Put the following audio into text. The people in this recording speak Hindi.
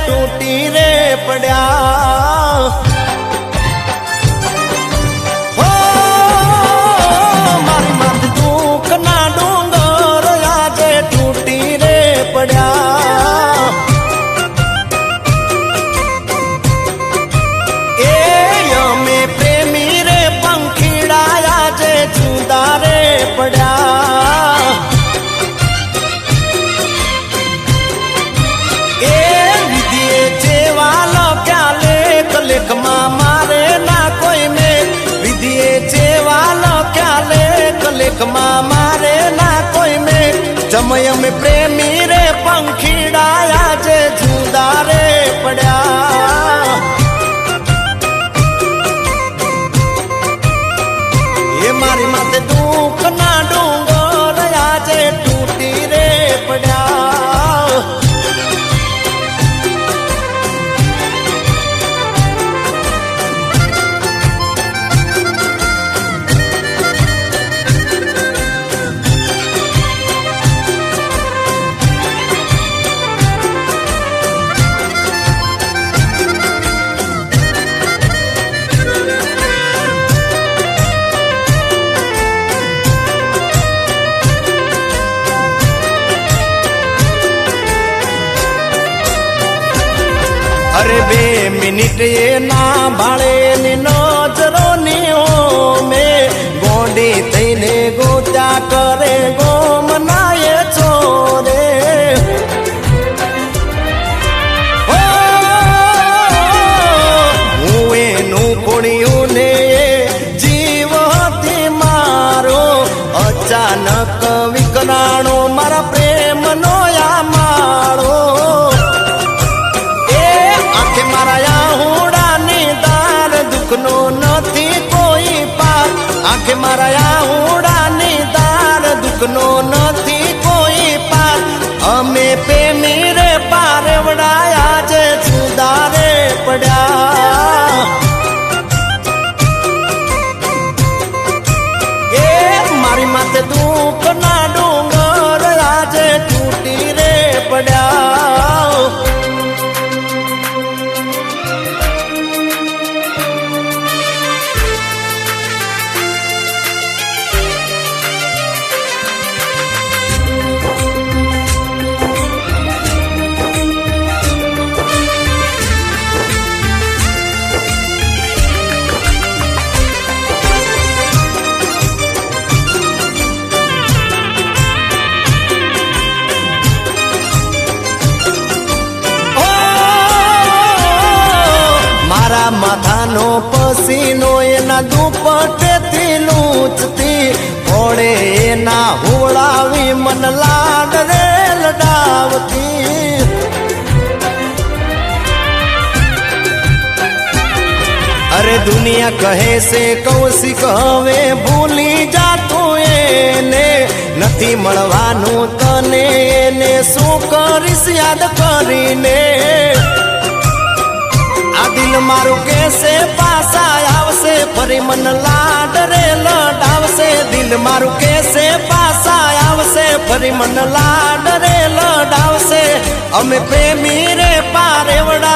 तूटी रे पड़ा हो मारी मात दुख ना डूंगर आज तूटी रे पड़ा पड़ा ए विधिये चेवालो क्या लेख लेख मारे ना कोई में विधिये चेवालो क्या लेख लेख मारे ना कोई में जमय में प्रेमी रे पंखीड़ा आज जुदा रे पड़ा ये मारी माते दुख ना डूंगर आज टूटी रे पड़ा अरे 2 मिनिट ये ना भाड़े नी नजरो नी हो में गोडी थईने गोत्या करे गोम नाये छोरे हो हुए नु कोड़ियों ने जीव हती मारो अचानक विकराणो मारा प्रेम नो या मारो नो नथी कोई पार आंखे मारा हुड़ा निदार दुख नो नथी कोई पार हमें पे मेरे पार वड़ाया जे सुधारे पड़ा ए मारी माते दुख ना डूंगर आज टूटी रे पड़ा माथानो पसीनो एना दुपट्टे थी लूचती ओड़े एना होड़ावी मन लाड रे लडावती अरे दुनिया कहे से कौशिक हवे भूली जा तू एने नथी मळवानु तने एने शू करीश याद करीने दिल मारू कैसे पासा आवसे फरी मन लाड रे लडावसे दिल मारू कैसे पासा आवसे फरी मन लाड रे लडावसे अमे प्रेमी रे पारे वड़ा